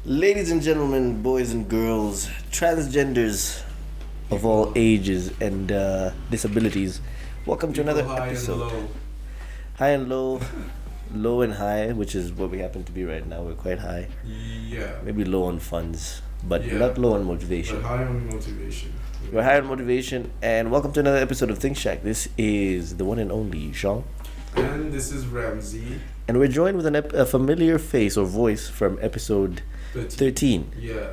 Ladies and gentlemen, boys and girls, transgenders of all ages and disabilities, welcome to another High episode. and low. High and low, low and high, which is what we happen to be right now. We're quite high. Yeah. Maybe low on funds, but Yeah. not low on motivation. But high on motivation. We're high on motivation, and welcome to another episode of ThinkShack. This is the one and only Jean. And this is Ramsey. And we're joined with a familiar face or voice from episode 13. Yeah.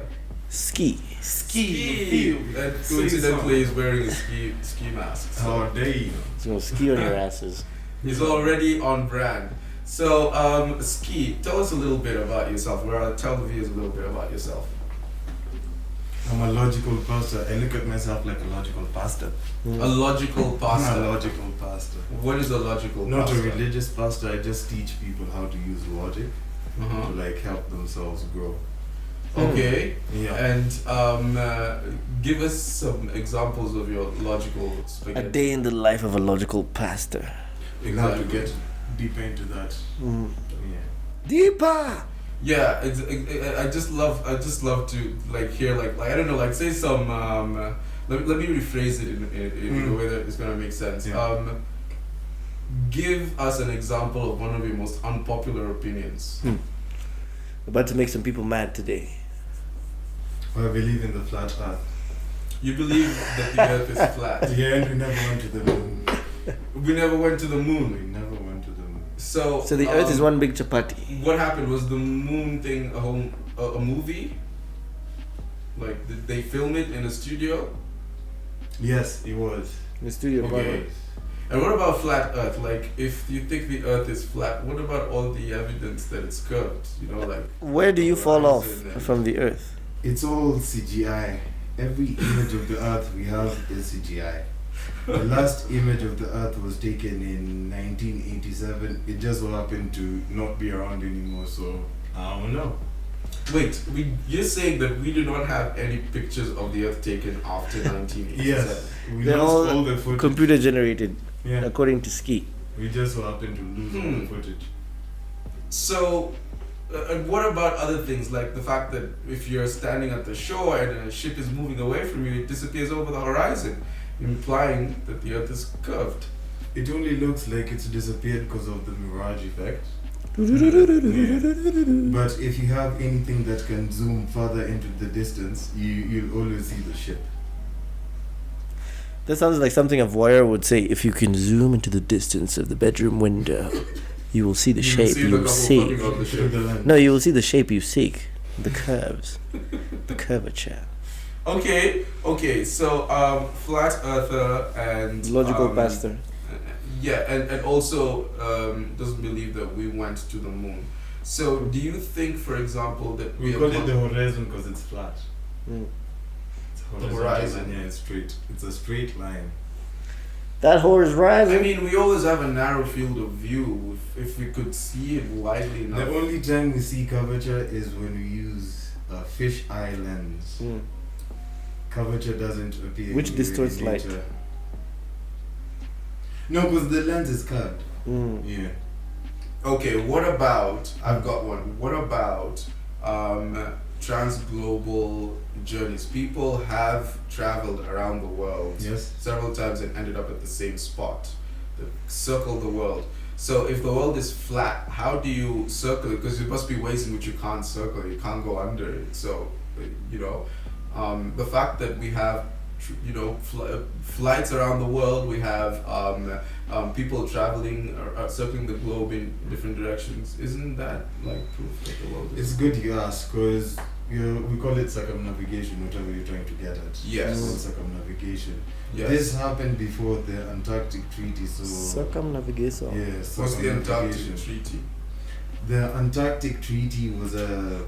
Ski. Ski. And coincidentally, he's wearing a ski mask. So How dare you? So ski on your asses. he's already on brand. So, Ski, tell us a little bit about yourself. Tell the viewers a little bit about yourself. I'm a logical pastor. I look at myself like a logical pastor. A logical pastor. I'm a logical pastor. What is a logical Not pastor? a religious pastor. I just teach people how to use logic Uh-huh. to help themselves grow. Okay. Yeah. And give us some examples of your logical A spaghetti. day in the life of a logical pastor. We'll have to get deeper into that. Mm. Yeah. Deeper! Yeah, I just love to hear I don't know, say some let me rephrase it in a way that is gonna make sense. Yeah. Give us an example of one of your most unpopular opinions. About to make some people mad today. I believe in the flat earth. You believe that the earth is flat. Yeah, and we never went to the moon. We never went to the moon. We never went to the moon. So So the earth is one big chapati. What happened? Was the moon thing a movie? Like, did they film it in a studio? Yes, it was. The studio Okay. Broadway. And what about flat earth? Like, if you think the earth is flat, what about all the evidence that it's curved? Where do you fall off horizon and- from the earth? It's all CGI. Every image of the earth we have is CGI. The last image of the earth was taken in 1987. It just so happened to not be around anymore, so I don't know. Wait, you're saying that we do not have any pictures of the earth taken after 1987? Yes, we They're lost all all the footage. Computer generated, Yeah, according to Ski. we just so happened to lose all the footage. So, and what about other things, like the fact that if you're standing at the shore and a ship is moving away from you, it disappears over the horizon, implying that the earth is curved? It only looks like it's disappeared because of the mirage effect. But if you have anything that can zoom further into the distance, you'll always see the ship. That sounds like something a voyeur would say. If you can zoom into the distance of the bedroom window, you will see the shape see the you couple seek. fucking of the Through ship. the lens. No, you will see the shape you seek. The curves. The curvature. Okay, so flat earther and Logical pastor. Yeah, and also doesn't believe that we went to the moon. So do you think, for example, that We are call it the horizon because it's flat. Mm. It's The horizon. Yeah, it's straight. It's a straight line. That whore is I rising. mean, we always have a narrow field of view. If we could see it widely enough. The only time we see curvature is when we use a fish eye lens. Mm. Curvature doesn't appear. Which in distorts light. nature. No, because the lens is curved. Mm. Yeah. Okay, what about? I've got one. What about transglobal journeys? People have traveled around the world Yes. several times and ended up at the same spot. They circled the world. So if the world is flat, how do you circle it? Because there must be ways in which you can't circle it. You can't go under it. So, the fact that we have, flights around the world, we have people traveling or circling the globe in different directions. Isn't that proof that the world is? It's good you ask because we call it circumnavigation, whatever you're trying to get at. Yes. It's called circumnavigation. Yes. This happened before the Antarctic Treaty, so Circumnavigation. yeah. What's the Antarctic circumnavigation. Treaty? The Antarctic Treaty was a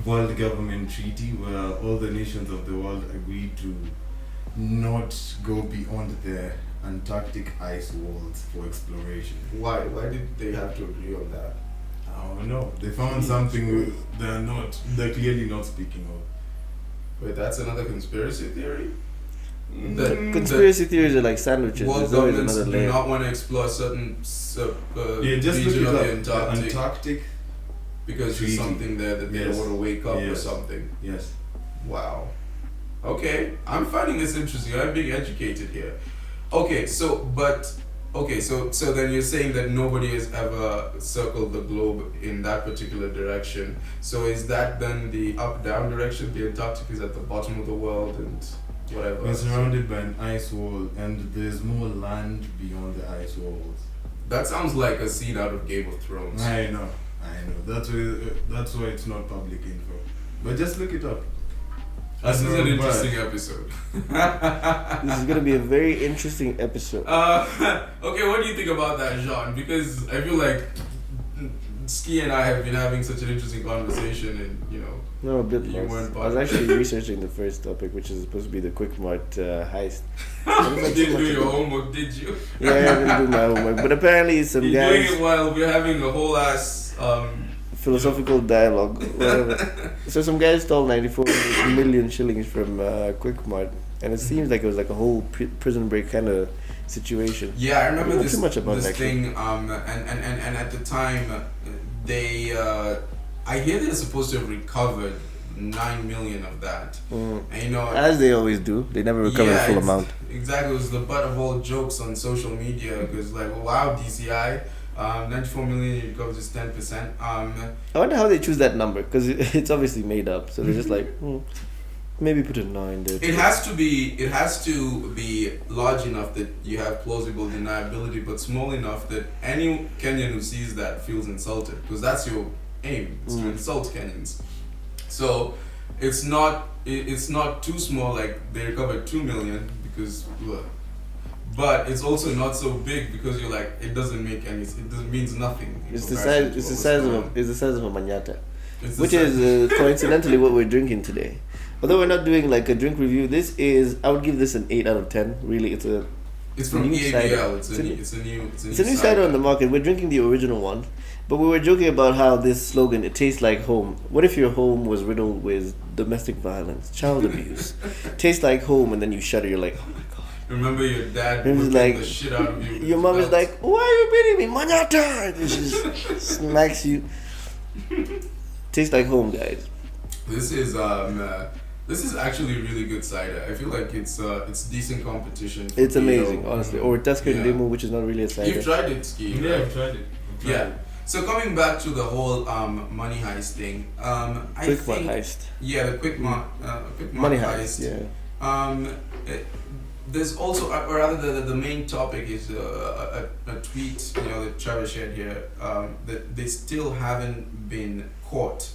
world government treaty where all the nations of the world agreed to not go beyond the Antarctic ice walls for exploration. Why? Why did they have to agree on that? I don't know. They found something they're clearly not speaking of. Wait, that's another conspiracy theory? Conspiracy theories are like sandwiches. World There's always governments another do layer. not want to explore a certain Yeah, just region look of it the up. Antarctic. Antarctic because Treaty. there's something there that they Yes. don't want to wake up or Yes. something. Yes. Wow. Okay, I'm finding this interesting. I'm being educated here. Okay, so then you're saying that nobody has ever circled the globe in that particular direction. So is that then the up-down direction? The Antarctic is at the bottom of the world and whatever. We're surrounded by an ice wall, and there's more land beyond the ice walls. That sounds like a scene out of Game of Thrones. I know. That's why it's not public info. But just look it up. This is an But- interesting episode. This is gonna be a very interesting episode. Okay, what do you think about that, Jean? Because I feel like Ski and I have been having such an interesting conversation, and No, a bit You less. weren't I was part- actually researching the first topic, which is supposed to be the Quick Mart heist. you didn't do your homework, did you? Yeah, I didn't do my homework, but apparently some You're doing guys it while we're having a whole ass. philosophical dialogue. Whatever. So some guys stole 94 million shillings from Quick Mart, and it seems like it was like a whole prison break kind of situation. Yeah, I remember Not this, too much about this that, thing, and at the time, they, I hear they're supposed to have recovered 9 million of that. And As they always do, they never recover the full amount. Exactly, it was the butt of all jokes on social media, because like, wow, DCI, 94 million, you recover just 10%. I wonder how they choose that number, because it's obviously made up. So they're just like, maybe put a 9 there. It has to be large enough that you have plausible deniability, but small enough that any Kenyan who sees that feels insulted, because that's your aim, is to insult Kenyans. So it's not too small, like they recovered 2 million, because but it's also not so big, because you're like, it means nothing. It's the size of a manyata, It's the which size- is coincidentally what we're drinking today. Although we're not doing like a drink review, I would give this an 8 out of 10. Really, it's from new EABL. cider. It's a new cider on the market. We're drinking the original one, but we were joking about how this slogan, "It tastes like home." What if your home was riddled with domestic violence, child abuse? Tastes like home, and then you shudder. You're like, oh my god. Remember your dad It was whipping like, the shit out of you. with Your his mom is belt. like, "Why are you beating me, manyata?" And she just smacks you. Tastes like home, guys. This is actually really good cider. I feel like it's decent competition. for It's amazing, Keto. honestly. Or Tuscan Yeah. Limu, which is not really a cider. You've tried it, Ski. Yeah, right? I've tried it. Yeah. So coming back to the whole money heist thing, I Quick think Mart heist. yeah, the quick Money heist, yeah. There's also, or rather, the main topic is a tweet that Trevor shared here, that they still haven't been caught,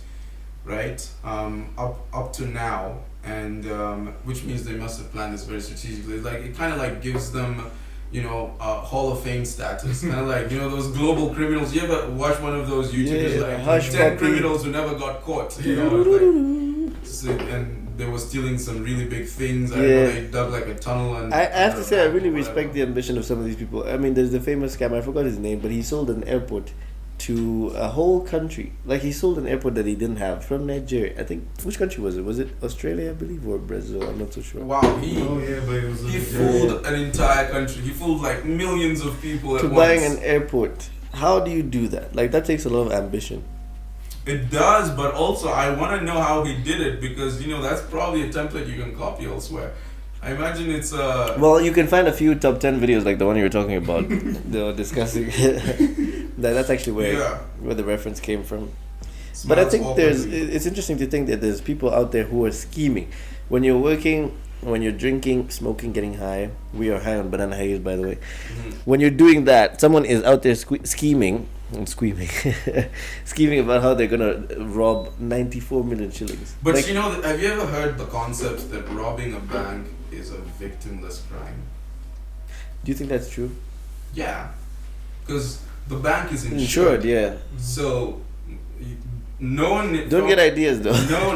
right? Up to now, and which means they must have planned this very strategically. Like it kind of like gives them, Hall of Fame status, kind of like those global criminals. You ever watch one of those YouTubers Yeah, like Hush 10 Puppy. criminals who never got caught? And they were stealing some really big things. I know they dug like a tunnel and. I have to say, I really respect the ambition of some of these people. I mean, there's the famous scam, I forgot his name, but he sold an airport to a whole country. Like, he sold an airport that he didn't have from Nigeria. I think, which country was it? Was it Australia, I believe, or Brazil? I'm not so sure. Wow, Oh yeah, but it was. he fooled an entire country. He fooled like millions of people at To once. buying an airport. How do you do that? Like, that takes a lot of ambition. It does, but also I want to know how he did it, because that's probably a template you can copy elsewhere. I imagine it's Well, you can find a few top 10 videos like the one you were talking about. They were discussing. That's actually where the reference came from. But I think it's interesting to think that there's people out there who are scheming. When you're working, when you're drinking, smoking, getting high. We are high on banana haze, by the way. When you're doing that, someone is out there scheming about how they're gonna rob 94 million shillings. But Like, have you ever heard the concept that robbing a bank is a victimless crime? do you think that's true? Yeah, because the bank is Insured, yeah. So no one Don't get ideas though.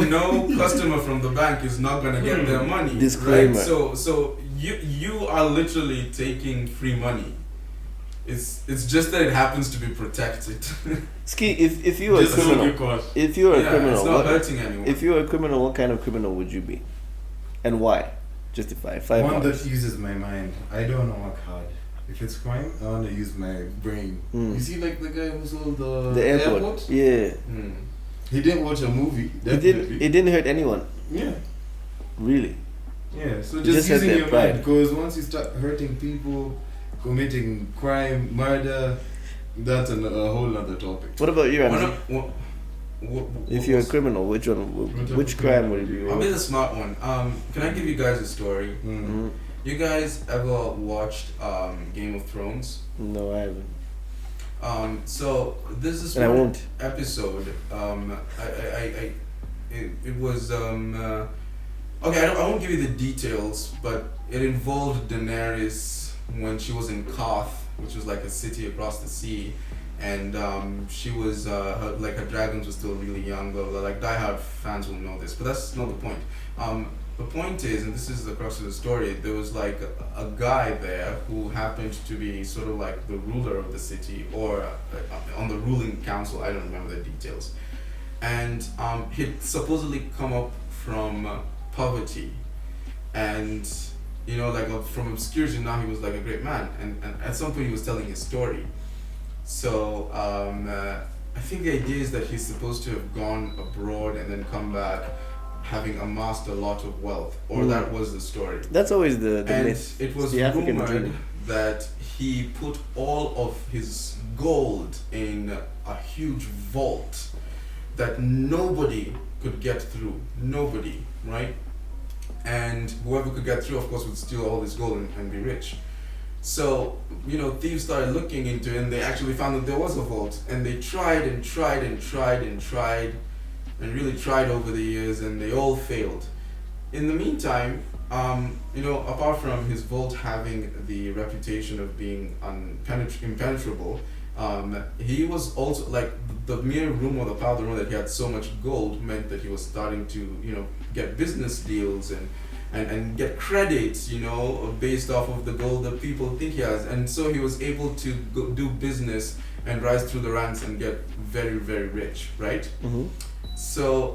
no customer from the bank is not gonna get their money. Disclaimer. Right? So you are literally taking free money. It's just that it happens to be protected. Ski, if you were a Just so criminal, Because if you were a criminal, it's not what, hurting anyone. if you were a criminal, what kind of criminal would you be, and why? Justify. 5 one hours. that uses my mind. I don't work hard. if it's crime, I want to use my brain. You see, like the guy who sold the airport. Yeah. He didn't watch a movie. It didn't hurt anyone. Yeah. Really. Yeah. So just using your mind, because once you start hurting people, committing crime, murder, that's a whole other topic. What about you, Ramsey? If you're a criminal, which crime would you? I'll be the smart one. Can I give you guys a story? You guys ever watched Game of Thrones? No, I haven't. So this is one episode. It was okay. I won't give you the details, but it involved Daenerys when she was in Karth, which was like a city across the sea. And she was her dragons were still really young. Blah, blah, like diehard fans will know this, but that's not the point. The point is, and this is the crux of the story, there was like a guy there who happened to be sort of like the ruler of the city, or on the ruling council. I don't remember the details. And he'd supposedly come up from poverty, and from obscurity. Now he was like a great man, and at some point he was telling his story. So I think the idea is that he's supposed to have gone abroad and then come back having amassed a lot of wealth, or that was the story. That's always the and myth. It was rumored that he put all of his gold in a huge vault that nobody could get through. Nobody, right? And whoever could get through, of course, would steal all this gold and be rich. So, thieves started looking into it, and they actually found that there was a vault, and they tried and tried and tried and tried and really tried over the years, and they all failed. In the meantime, apart from his vault having the reputation of being impenetrable, he was also like the mere rumor, the power of the rumor that he had so much gold meant that he was starting to, get business deals and get credits, based off of the gold that people think he has. And so he was able to go do business and rise through the ranks and get very, very rich, right? So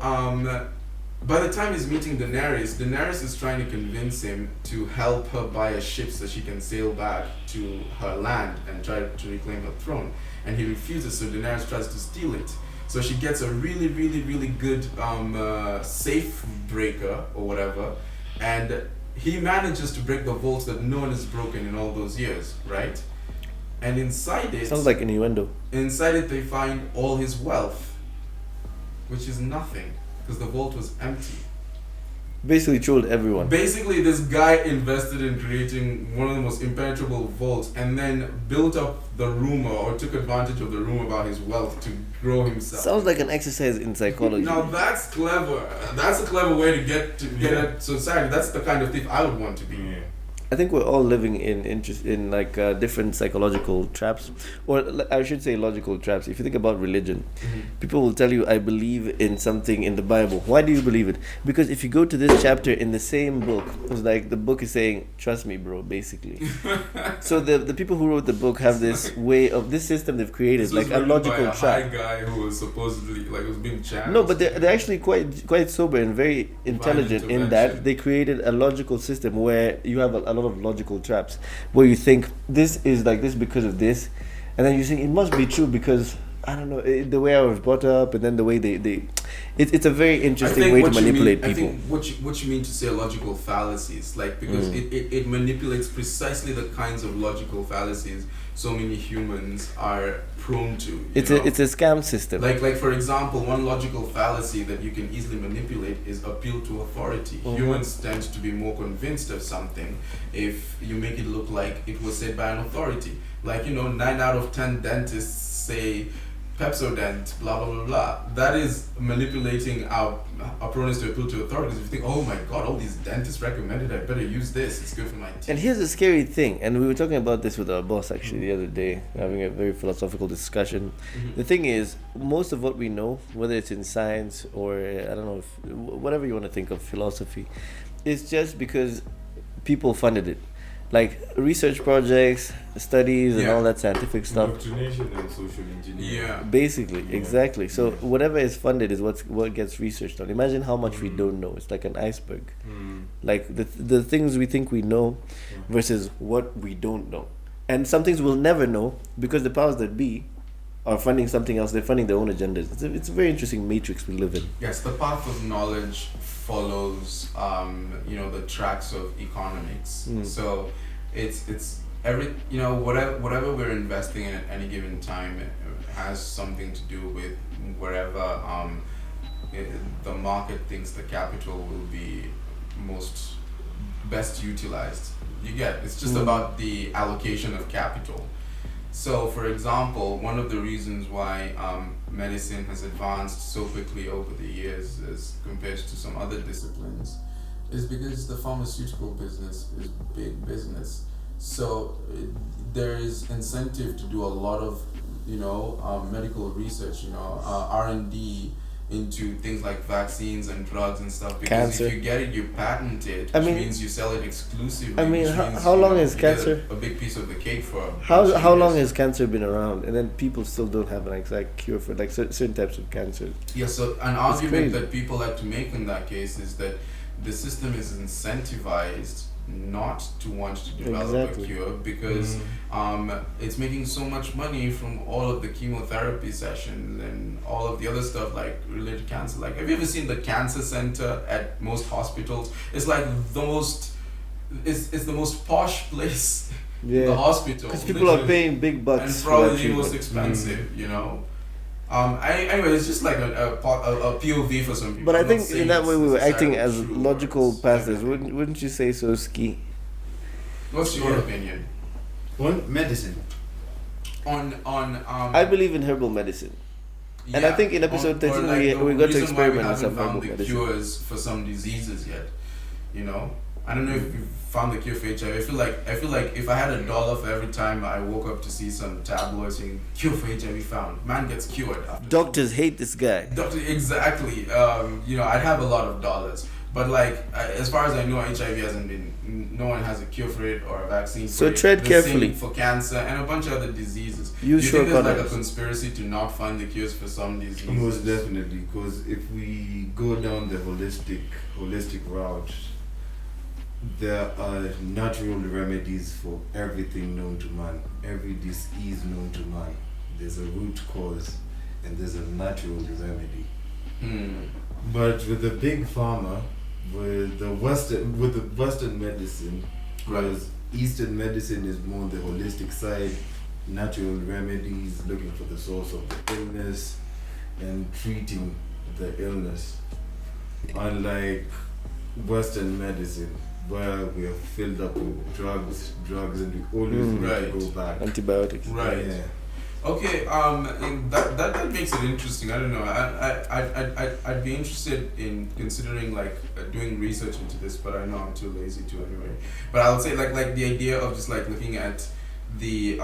by the time he's meeting Daenerys is trying to convince him to help her buy a ship so she can sail back to her land and try to reclaim her throne. And he refuses, so Daenerys tries to steal it. So she gets a really, really, really good safe breaker or whatever. And he manages to break the vaults that no one has broken in all those years, right? And inside it... Sounds like innuendo. Inside it, they find all his wealth, which is nothing, because the vault was empty. Basically trolled everyone. Basically, this guy invested in creating one of the most impenetrable vaults, and then built up the rumor, or took advantage of the rumor about his wealth to grow himself. Sounds like an exercise in psychology. Now that's clever. That's a clever way to get at society. That's the kind of thief I would want to be. Yeah. I think we're all living in different psychological traps, or I should say logical traps. If you think about religion, people will tell you, I believe in something in the Bible. Why do you believe it? Because if you go to this chapter in the same book, it's like the book is saying, trust me, bro, basically. So the people who wrote the book have this way of, this system they've created, like a logical by a trap. high guy who was supposedly, was being challenged. No, but they're actually quite sober and very intelligent in that they created a logical system where you have a lot of logical traps where you think this is like this because of this, and then you think it must be true because I don't know, the way I was brought up, and then the way it's a very interesting way to manipulate people. I think what you mean to say logical fallacies, because it manipulates precisely the kinds of logical fallacies so many humans are prone to. It's a scam system. Like for example, one logical fallacy that you can easily manipulate is appeal to authority. Humans tend to be more convinced of something if you make it look like it was said by an authority. 9 out of 10 dentists say Pepsodent, blah, blah, blah, blah. That is manipulating our opponents to appeal to authority. Because if you think, oh my God, all these dentists recommended, I better use this. It's good for my teeth. And here's the scary thing, and we were talking about this with our boss actually the other day, having a very philosophical discussion. The thing is, most of what we know, whether it's in science or, I don't know, whatever you want to think of, philosophy, is just because people funded it. Like research projects, studies, and all that scientific stuff. Indoctrination and social engineering. Yeah. Basically, exactly. So whatever is funded is what gets researched on. Imagine how much we don't know. It's like an iceberg. Like the things we think we know versus what we don't know. And some things we'll never know because the powers that be are funding something else. They're funding their own agendas. It's a very interesting matrix we live in. Yes, the path of knowledge follows, the tracks of economics. So it's every, whatever we're investing in at any given time has something to do with wherever the market thinks the capital will be best utilized. It's just about the allocation of capital. So, for example, one of the reasons why medicine has advanced so quickly over the years as compared to some other disciplines is because the pharmaceutical business is big business. So there is incentive to do a lot of, medical research, R&D into things like vaccines and drugs and stuff, because cancer. If you get it, you patent it, which means you sell it exclusively. How long is cancer? A big piece of the cake for. How long has cancer been around, and then people still don't have an exact cure for like certain types of cancer? Yeah. So an argument that people like to make in that case is that the system is incentivized not to want to develop a cure because it's making so much money from all of the chemotherapy sessions and all of the other stuff like related to cancer. Like, have you ever seen the cancer center at most hospitals? It's like it's the most posh place in the hospital. Because people are paying big bucks. And probably the most expensive, Anyway, it's just like a POV for some people. But I think in that way we were acting as logical pastors. Wouldn't you say so, Ski? What's your opinion? On medicine. I believe in herbal medicine. And I think in episode 13 we got to experiment with some herbal medicine. Cures for some diseases yet, I don't know if you found the cure for HIV. I feel like if I had $1 for every time I woke up to see some tabloid saying cure for HIV found, man gets cured. Doctors hate this guy. Exactly. I'd have a lot of dollars. But as far as I know, HIV hasn't been. No one has a cure for it or a vaccine for it. So tread carefully. Same for cancer and a bunch of other diseases. Do you think there's like a conspiracy to not find the cures for some diseases? Most definitely, because if we go down the holistic route, there are natural remedies for everything known to man, every disease known to man. There's a root cause and there's a natural remedy. But with the big pharma, with the Western medicine, whereas Eastern medicine is more on the holistic side, natural remedies, looking for the source of the illness and treating the illness. Unlike Western medicine, where we are filled up with drugs, and we always need to go back. Antibiotics. Right. Yeah. Okay. That makes it interesting. I don't know. I'd be interested in considering doing research into this, but I know I'm too lazy to anyway. But I would say like the idea of just looking at the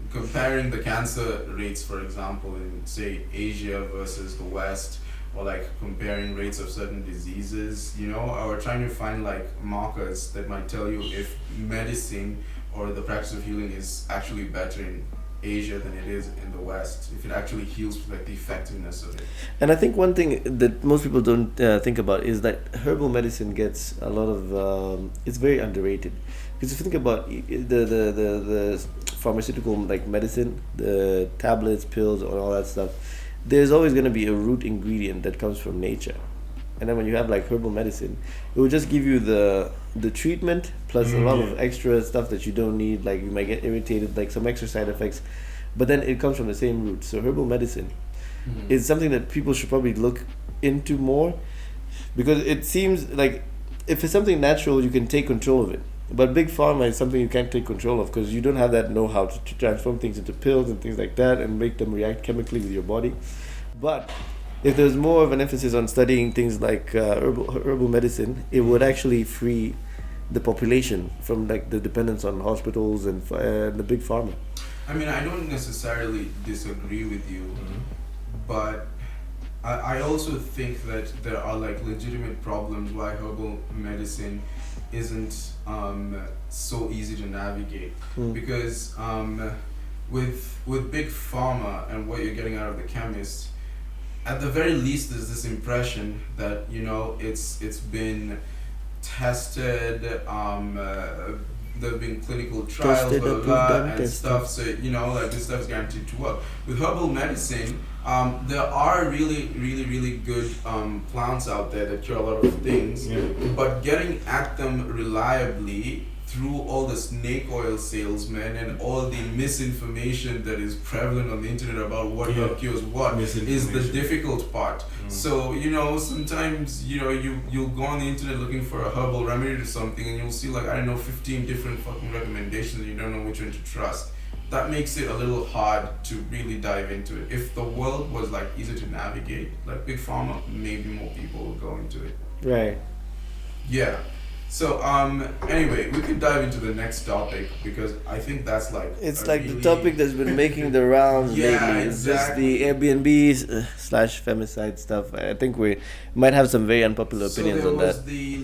comparing the cancer rates, for example, in say Asia versus the West. Or comparing rates of certain diseases, or trying to find markers that might tell you if medicine or the practice of healing is actually better in Asia than it is in the West, if it actually heals the effectiveness of it. And I think one thing that most people don't think about is that herbal medicine gets a lot of it's very underrated, because if you think about the pharmaceutical medicine, the tablets, pills, and all that stuff, there's always going to be a root ingredient that comes from nature. And then when you have herbal medicine, it will just give you the treatment plus a lot of extra stuff that you don't need, you might get irritated, some extra side effects, but then it comes from the same root. So herbal medicine is something that people should probably look into more, because it seems like if it's something natural, you can take control of it. But big pharma is something you can't take control of, because you don't have that know-how to transform things into pills and things like that and make them react chemically with your body. But if there's more of an emphasis on studying things like herbal medicine, it would actually free the population from the dependence on hospitals and the big pharma. I mean, I don't necessarily disagree with you, but I also think that there are legitimate problems why herbal medicine isn't so easy to navigate, because with big pharma and what you're getting out of the chemist, at the very least there's this impression that it's been tested there've been clinical trials, Tested, blah, approved, blah, done, and tested. stuff. So like this stuff is guaranteed to work. With herbal medicine, there are really good plants out there that cure a lot of things, but getting at them reliably through all the snake oil salesmen and all the misinformation that is prevalent on the internet about what herb cures what is the difficult part. So sometimes you'll go on the internet looking for a herbal remedy or something, and you'll see 15 different fucking recommendations, and you don't know which one to trust. That makes it a little hard to really dive into it. If the world was easy to navigate, like Big Pharma, maybe more people would go into it. Right. Yeah. So anyway, we could dive into the next topic, because I think that's it's the topic that's been making the rounds lately. It's just the Airbnb / femicide stuff. I think we might have some very unpopular opinions on that. There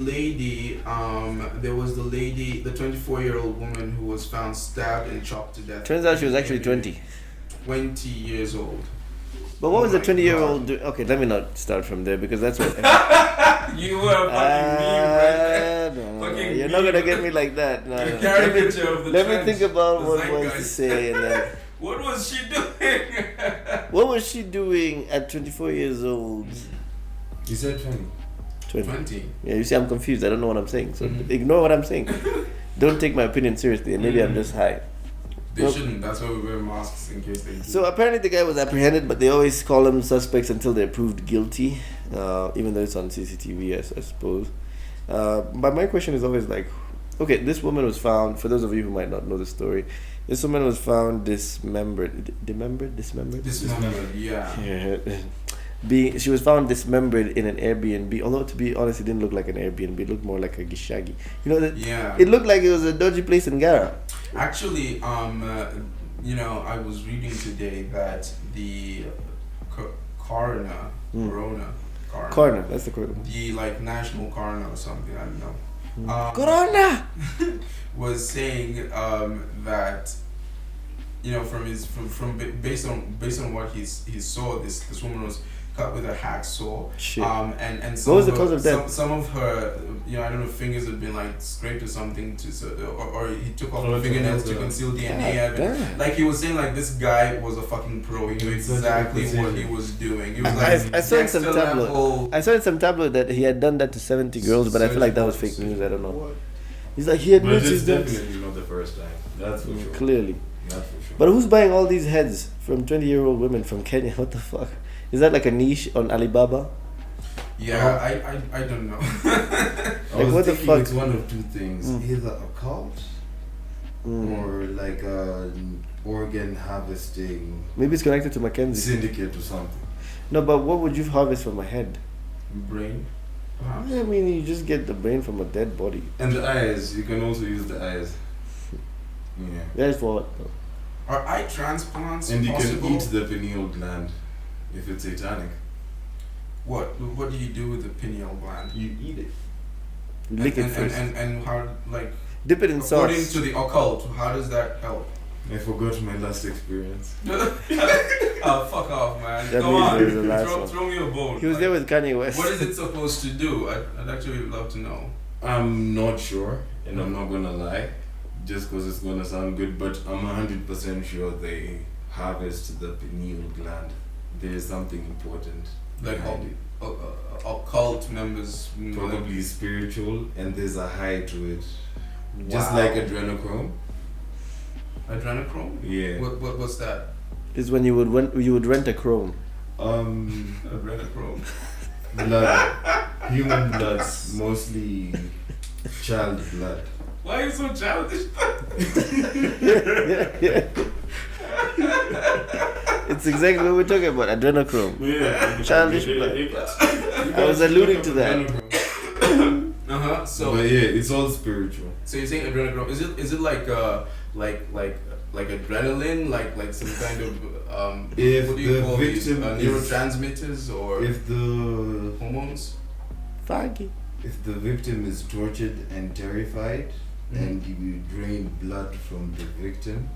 was the lady, the 24-year-old woman who was found stabbed and chopped to death. Turns out she was actually 20. 20 years old. But what was the 20-year-old do? Okay, let me not start from there, because that's what... You were a fucking meme right there. No, you're not gonna get me like that. No. Caricature of the Let trend, me think about the what was to zeitgeist. say, and then... What was she doing? What was she doing at 24 years old? You said 20. 20. Yeah, you see, I'm confused. I don't know what I'm saying. So ignore what I'm saying. Don't take my opinion seriously, and maybe I'm just high. They shouldn't. That's why we wear masks, in case they do. So apparently the guy was apprehended, but they always call them suspects until they're proved guilty, even though it's on CCTV, I suppose. But my question is always okay, this woman was found, for those of you who might not know the story, this woman was found dismembered, yeah. She was found dismembered in an Airbnb, although to be honest, it didn't look like an Airbnb, it looked more like a gishagi. It looked like it was a dodgy place in Gara. Actually, I was reading today that the coroner, that's the coroner. the national coroner or something, I don't know. Corona was saying that based on what he saw, this woman was cut with a hacksaw. Shit. And what was the cause of death? Some of her, I don't know, fingers had been scraped or something or he took off her fingernails to conceal DNA evidence. He was saying this guy was a fucking pro. He knew exactly what he was doing. He was I saw in some tabloid. I saw in some tabloid that he had done that to 70 girls, but I feel like that was fake news. I don't know. What? He's he admits he's done. Definitely not the first time. That's for sure. Clearly. That's for sure. But who's buying all these heads from 20-year-old women from Kenya? What the fuck? Is that a niche on Alibaba? Yeah, I don't know. What the fuck? It's one of two things: either a cult or an organ harvesting. Maybe it's connected to Mackenzie Syndicate or something. No, but what would you harvest from a head? Brain. I mean, you just get the brain from a dead body. And the eyes, you can also use the eyes. Yeah. That's for what? Are eye transplants And you possible? can eat the pineal gland if it's satanic. What do you do with the pineal gland? You eat it. Lick it first. And how Dip it in according sauce. to the occult, how does that help? I forgot my last experience. Oh, fuck off, man. That Come means on. there's a last one. Throw me a bone. He was there with Kanye West. What is it supposed to do? I'd actually love to know. I'm not sure, and I'm not gonna lie, just because it's gonna sound good, but I'm 100% sure they harvest the pineal gland. There is something important behind it. Occult members. Probably spiritual, and there's a high to it. Just like adrenochrome. Adrenochrome? Yeah. What's that? Is when you would rent a chrome. Adrenochrome. Blood. Human blood. Mostly child blood. Why are you so childish? It's exactly what we're talking about. Adrenochrome. Yeah. Childish blood. I was alluding to that. So. But yeah, it's all spiritual. So you're saying adrenochrome? Is it like adrenaline, like some kind of If what do you the call these victim neurotransmitters or if the hormones? Foggy. If the victim is tortured and terrified, and you drain blood from the victim,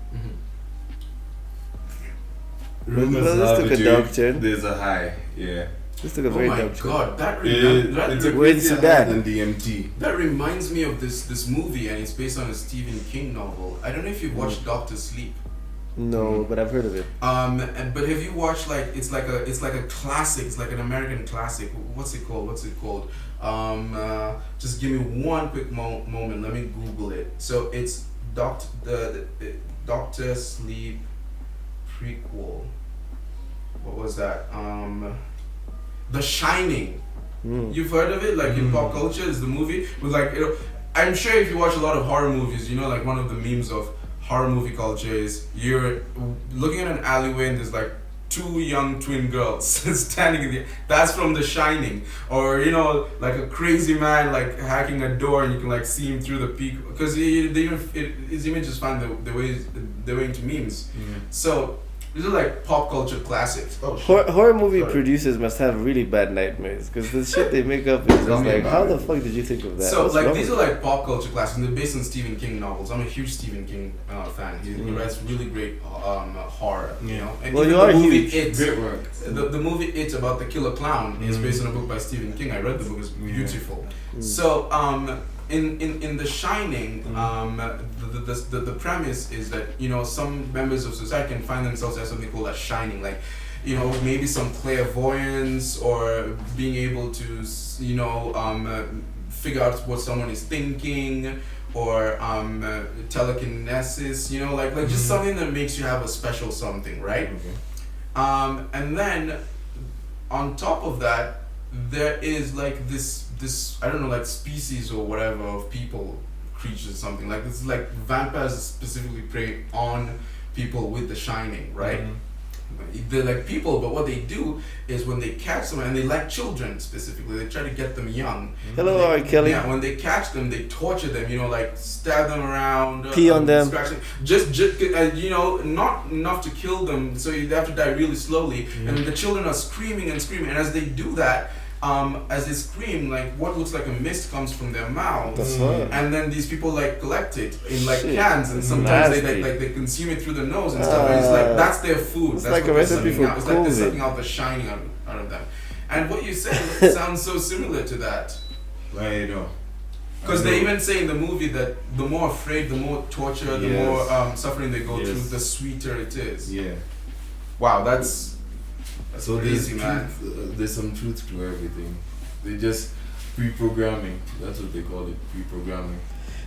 Well, this took a dark turn. There's a high, yeah. This took a very dark turn. God, We're in Sudan. And DMT. That reminds me of this movie, and it's based on a Stephen King novel. I don't know if you've watched Doctor Sleep. No, but I've heard of it. But have you watched it's like a classic. It's like an American classic. What's it called? Just give me one quick moment. Let me Google it. So it's Doctor Sleep prequel. What was that? The Shining. You've heard of it? Like in pop culture, is the movie with I'm sure if you watch a lot of horror movies, like one of the memes of horror movie culture is you're looking at an alleyway and there's like two young twin girls standing in that's from The Shining. Or like a crazy man like hacking a door and you can like see him through the peak because his image is fine the way into memes. So these are like pop culture classics. Horror movie producers must have really bad nightmares because the shit they make up is just like, how the fuck did you think of that? So like these are like pop culture classics and they're based on Stephen King novels. I'm a huge Stephen King fan. He writes really great horror. And well, you are huge. Great work. The movie It about the killer clown is based on a book by Stephen King. I read the book. It's beautiful. So in The Shining, the premise is that some members of society can find themselves as something called a shining, like maybe some clairvoyance or being able to figure out what someone is thinking or telekinesis, like just something that makes you have a special something, right? And then on top of that, there is like this I don't know, like species or whatever of people, creatures, something like this. Like vampires specifically prey on people with the shining, right? They're like people, but what they do is when they catch someone, and they like children specifically, they try to get them young. Hello, R. Kelly. Yeah, when they catch them, they torture them. Like stab them around, pee on them, scratch them. Just not enough to kill them, so they have to die really slowly. And the children are screaming and screaming, and as they do that, as they scream, like what looks like a mist comes from their mouths, and then these people like collect it in like cans, and sometimes they consume it through the nose and stuff. And it's like that's their food. It's that's like a recipe for It's like they're sucking out the shining out of them. And what you said sounds so similar to that. I know. Because they even say in the movie that the more afraid, the more torture, the more suffering they go through, the sweeter it is. Yeah. Wow, that's so crazy, man. There's some truth to everything. They just pre-programming. That's what they call it, pre-programming.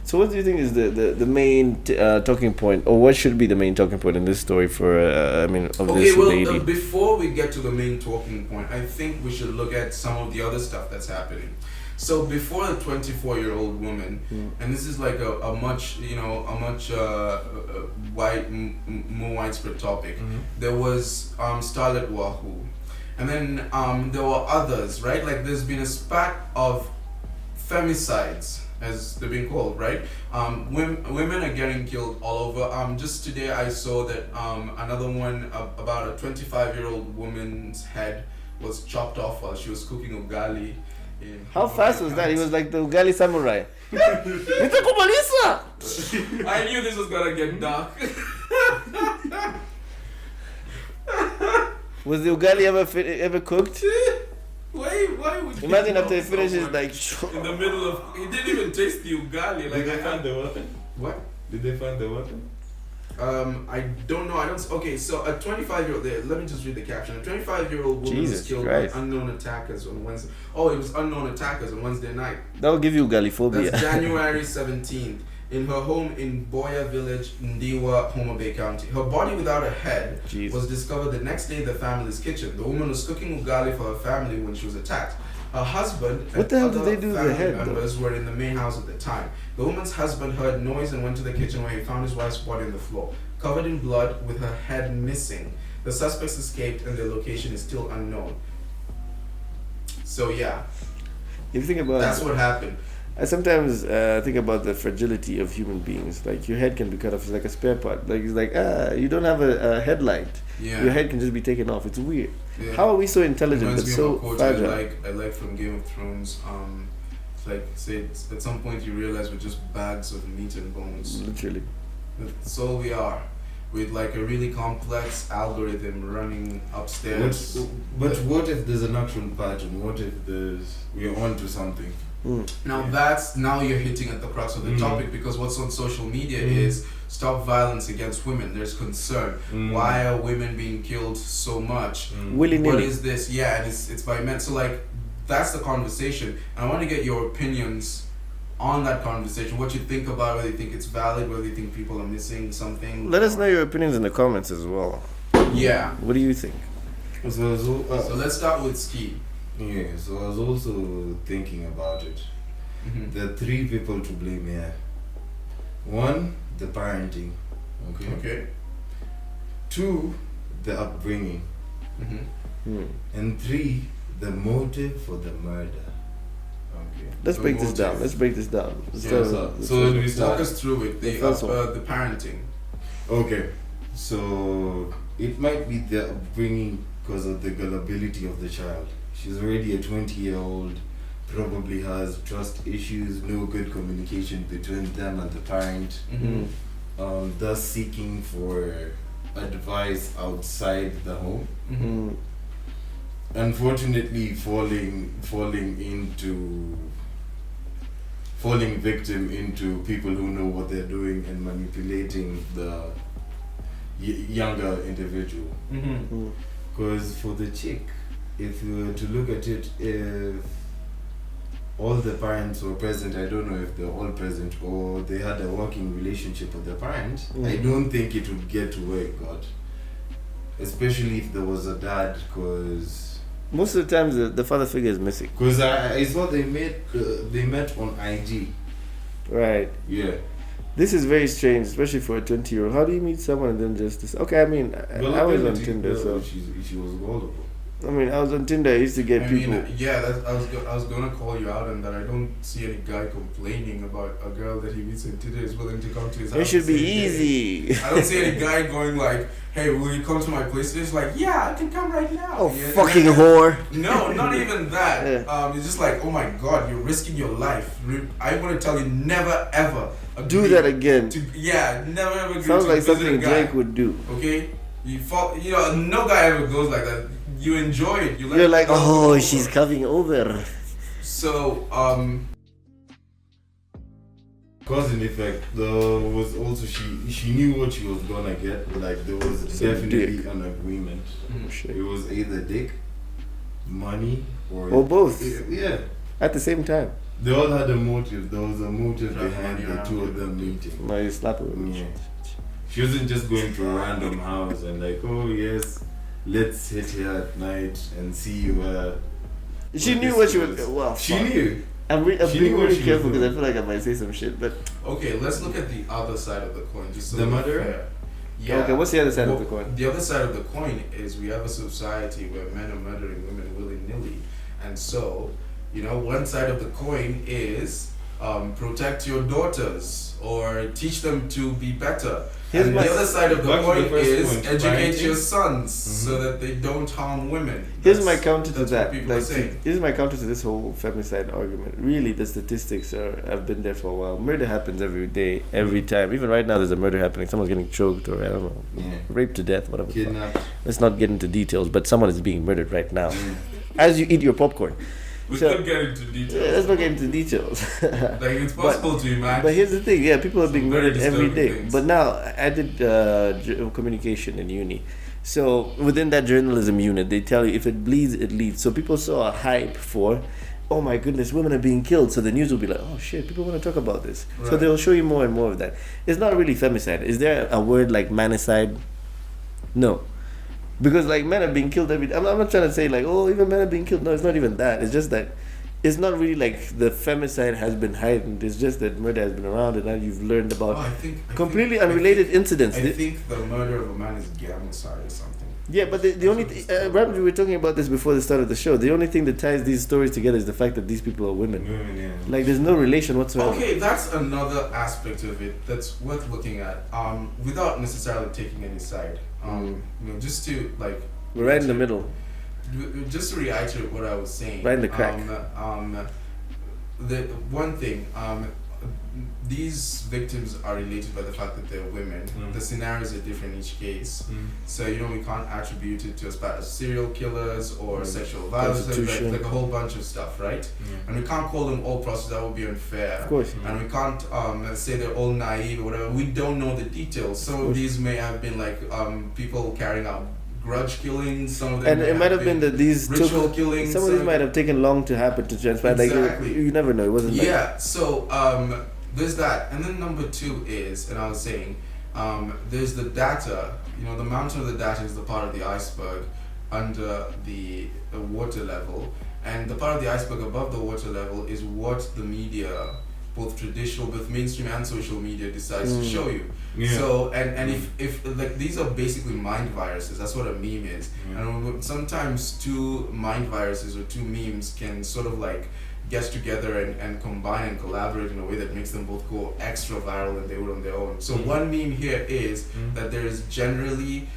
So what do you think is the main talking point, or what should be the main talking point in this story for, this lady? Before we get to the main talking point, I think we should look at some of the other stuff that's happening. So before the 24-year-old woman, and this is like a much more widespread topic. There was Starlet Wahoo, and then there were others, right? Like there's been a spat of femicides, as they're being called, right? Women are getting killed all over. Just today I saw that another one about a 25-year-old woman's head was chopped off while she was cooking ugali. How fast was that? He was like the ugali samurai. I knew this was gonna get dark. Was the ugali ever cooked? Why would you imagine after it finishes like in the middle of he didn't even taste the ugali. Like did they find the weapon? What? Did they find the weapon? I don't know. Okay, so a 25-year-old. Let me just read the caption. A 25-year-old woman was killed by unknown attackers on Wednesday. Oh, it was unknown attackers on Wednesday night. That will give you ugali phobia. That's January 17th. In her home in Boya Village, Ndiwa, Homa Bay County. Her body without a head was discovered the next day in the family's kitchen. The woman was cooking ugali for her family when she was attacked. Her husband and other family members were in the main house at the time. The woman's husband heard noise and went to the kitchen where he found his wife's body on the floor, covered in blood with her head missing. The suspects escaped and their location is still unknown. So yeah, if you think about that's what happened. I sometimes think about the fragility of human beings. Like your head can be cut off, it's like a spare part. Like it's like you don't have a headlight. Yeah. Your head can just be taken off. It's weird. Yeah. How are we so intelligent but so fragile? I like from Game of Thrones. It's like say at some point you realize we're just bags of meat and bones. Literally. That's all we are. with like a really complex algorithm running upstairs. But what if there's an actual pattern? What if we're onto something? Now you're hitting at the crux of the topic, because what's on social media is stop violence against women. There's concern. Why are women being killed so much? What is this? Yeah, and it's by men. So like that's the conversation. And I want to get your opinions on that conversation. What you think about, whether you think it's valid, whether you think people are missing something. Let us know your opinions in the comments as well. Yeah. What do you think? So let's start with Ski. Yeah, so I was also thinking about it. There are three people to blame here. One, the parenting. Okay. Two, the upbringing. And three, the motive for the murder. Okay. Let's break this down. So we walk us through it. The parenting. Okay. So it might be the upbringing because of the gullibility of the child. She's already a 20-year-old, probably has trust issues, no good communication between them and the parent, thus seeking for advice outside the home. Unfortunately, falling victim into people who know what they're doing and manipulating the younger individual. Because for the chick, if you were to look at it, if all the parents were present, I don't know if they're all present or they had a working relationship with the parent, I don't think it would get to where it got. Especially if there was a dad, because most of the times the father figure is missing. Because I saw they met on IG. Right. Yeah. This is very strange, especially for a 20-year-old. How do you meet someone and then just okay? I mean, I was on Tinder, so she was gullible. I mean, I was on Tinder. I used to get people. I was gonna call you out on that. I don't see any guy complaining about a girl that he meets on Tinder is willing to come to his house. It should be easy. I don't see any guy going like, "Hey, will you come to my place?" It's like, "Yeah, I can come right now." Oh, fucking whore. No, not even that. It's just like, oh my god, you're risking your life. I want to tell you, never ever do that again. Never ever. Sounds like something Drake would do. Okay, no guy ever goes like that. You enjoy it. You're like, oh, she's coming over. So, cause and effect. There was also she knew what she was gonna get. Like there was definitely an agreement. It was either dick, money, or both. Yeah. At the same time. They all had a motive. There was a motive behind the two of them meeting. No, you slap her. Yeah. She wasn't just going to a random house and like, oh yes, let's hit here at night and see where. She knew what she was. Well, she knew. I'm being really careful because I feel like I might say some shit. But okay, let's look at the other side of the coin. Just so the murder. Yeah. Okay, what's the other side of the coin? The other side of the coin is we have a society where men are murdering women willy-nilly, and so one side of the coin is protect your daughters or teach them to be better. And the other side of the coin is educate your sons so that they don't harm women. Here's my counter to that. Here's my counter to this whole femicide argument. Really, the statistics have been there for a while. Murder happens every day, every time. Even right now, there's a murder happening. Someone's getting choked or, I don't know, raped to death, whatever. Kidnapped. Let's not get into details, but someone is being murdered right now. As you eat your popcorn. We could get into details. Yeah, let's not get into details. Like it's possible to imagine. But here's the thing, people are being murdered every day. Things. But now, I did communication in uni. So within that journalism unit, they tell you if it bleeds, it leads. So people saw a hype for, oh my goodness, women are being killed. So the news will be like, oh shit, people want to talk about this. Right. So they'll show you more and more of that. It's not really femicide. Is there a word like manicide? No. Because men are being killed every day. I'm not trying to say even men are being killed. No, it's not even that. It's just that it's not really like the femicide has been heightened. It's just that murder has been around and now you've learned about completely unrelated incidents. I think the murder of a man is gamicide or something. Yeah, but the only we were talking about this before the start of the show. The only thing that ties these stories together is the fact that these people are women. There's no relation whatsoever. Okay, that's another aspect of it that's worth looking at. Without necessarily taking any side. Just to we're right in the middle. Just to reiterate what I was saying. Right in the crack. The one thing, these victims are related by the fact that they're women. The scenarios are different in each case. So, we can't attribute it to as serial killers or sexual violence, like a whole bunch of stuff, right? And we can't call them all prostitutes, that would be unfair. Of course. And we can't say they're all naive or whatever. We don't know the details. Some of these may have been like people carrying out grudge killings. Some of them, and it might have been that these ritual killings. Some of these might have taken long to happen to transpire. Exactly. Like you never know. It wasn't. So there's that, and then number two is, and I was saying, there's the data. The mountain of the data is the part of the iceberg under the water level, and the part of the iceberg above the water level is what the media, both mainstream and social media, decides to show you. So and if like these are basically mind viruses, that's what a meme is. And sometimes two mind viruses or two memes can sort of like get together and combine and collaborate in a way that makes them both go extra viral than they would on their own. So one meme here is that there is generally